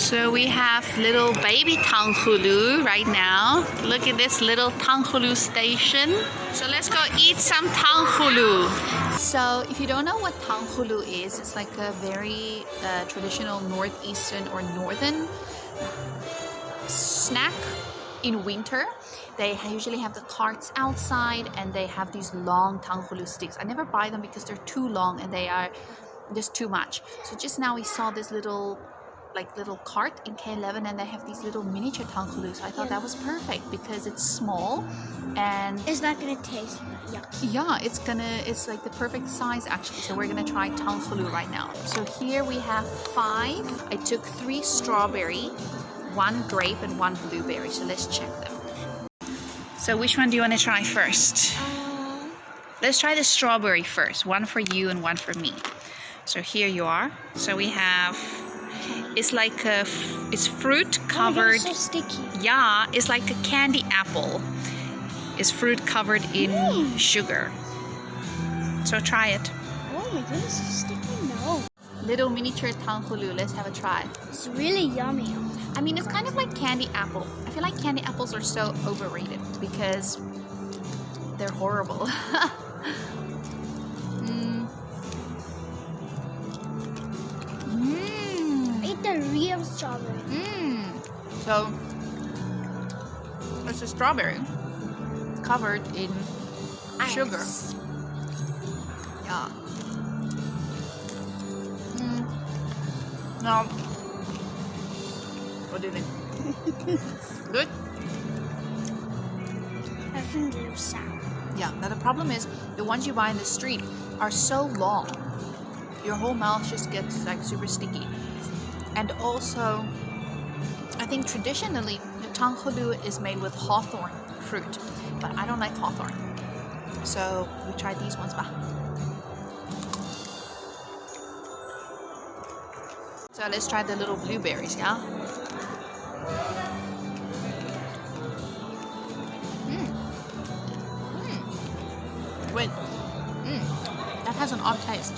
So we have little baby Tanghulu right now. Look at this little Tanghulu station. So let's go eat some Tanghulu. So if you don't know what Tanghulu is, it's like a very traditional northeastern or northern snack in winter. They usually have the carts outside and they have these long Tanghulu sticks. I never buy them because they're too long and they are just too much. So just now we saw this little cart in K11 and they have these little miniature Tanghulu. So I thought that was perfect because it's small and it's not gonna taste yucky. Yeah, it's like the perfect size actually. So we're gonna try Tanghulu right now. So here we have 5. I took 3 strawberry, 1 grape and 1 blueberry. So let's check them. So which one do you want to try first? Let's try the strawberry first. 1 for you and 1 for me. So here you are. So we have, it's like it's fruit covered. Oh, it's so sticky. Yeah, it's like a candy apple. It's fruit covered in sugar. So try it. Oh my goodness, it's sticky. No. Little miniature Tanghulu. Let's have a try. It's really yummy. I mean, it's kind of like candy apple. I feel like candy apples are so overrated because they're horrible. Eat the real strawberry. So it's a strawberry covered in sugar. Yeah. Now, what do you think? Good? I think they're sour. Yeah, now the problem is the ones you buy in the street are so long. Your whole mouth just gets like super sticky. And also, I think traditionally the Tanghulu is made with hawthorn fruit, but I don't like hawthorn. So we tried these ones back. So let's try the little blueberries, yeah? Wait, that has an odd taste.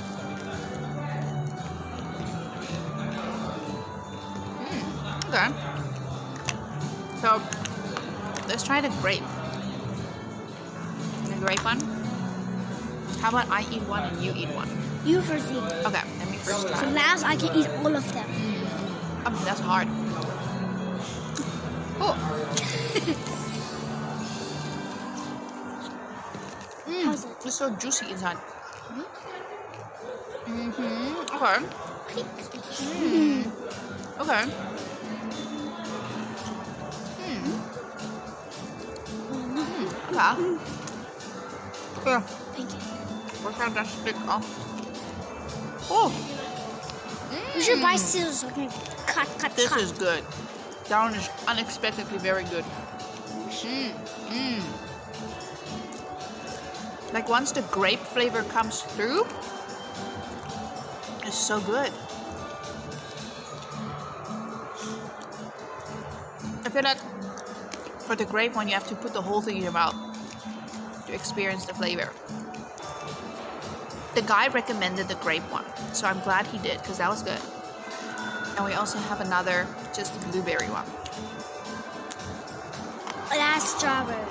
Okay. So let's try the grape. The grape one. How about I eat 1 and you eat 1? You first eat. Okay, let me first try. So last I can eat all of them. That's hard. Oh. How's it? It's so juicy inside. Okay. Okay. Okay. Here. Thank you. We're trying to stick off. Oh. We should buy scissors so we can cut. This is good. That one is unexpectedly very good. Like once the grape flavor comes through, it's so good. I feel like for the grape one, you have to put the whole thing in your mouth to experience the flavor. The guy recommended the grape one, so I'm glad he did because that was good. And we also have another, just the blueberry one. Last strawberry.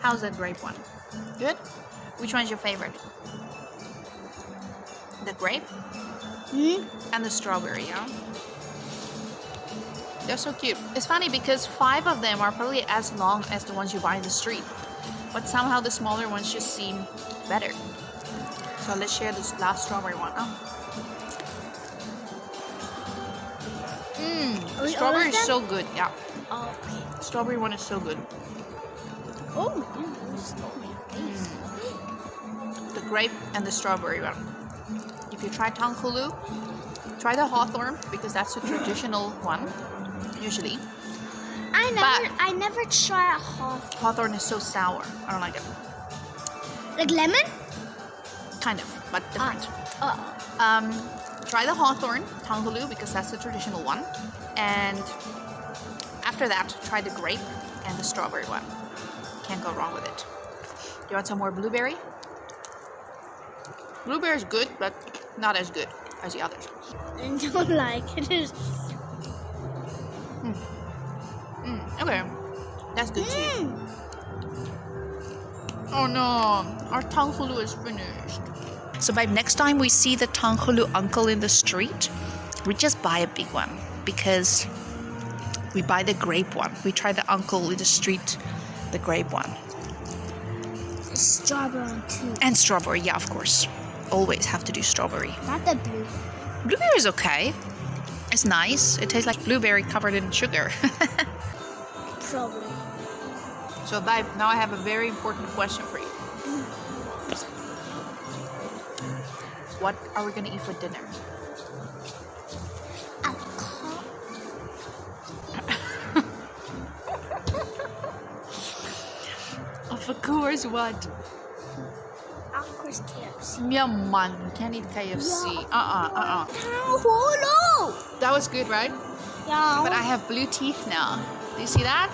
How's that grape one? Good? Which one's your favorite? The grape? And the strawberry, yeah? They're so cute. It's funny because 5 of them are probably as long as the ones you buy in the street. But somehow the smaller ones just seem better. So let's share this last strawberry one. Strawberry is so good, yeah. Oh, okay. Strawberry one is so good. Oh my goodness. The grape and the strawberry one. If you try Tanghulu, try the hawthorn because that's the traditional one, usually. I never tried a hawthorn. Hawthorn is so sour. I don't like it. Like lemon? Kind of, but different. Try the hawthorn Tanghulu because that's the traditional one. And after that, try the grape and the strawberry one. Can't go wrong with it. You want some more blueberry? Blueberry is good, but not as good as the others. I don't like it. Okay, that's good too. Oh no, our Tanghulu is finished. So babe, next time we see the Tanghulu uncle in the street, we just buy a big one because we buy the grape one. We try the uncle in the street, the grape one. Strawberry too. And strawberry, yeah, of course. Always have to do strawberry. Not the blue. Blueberry is okay. It's nice. It tastes like blueberry covered in sugar. Probably. So babe, now I have a very important question for you. What are we gonna eat for dinner? Of course, what? Of course, KFC. Yeah, man, you can't eat KFC. Tanghulu. That was good, right? Yeah. But I have blue teeth now. Do you see that?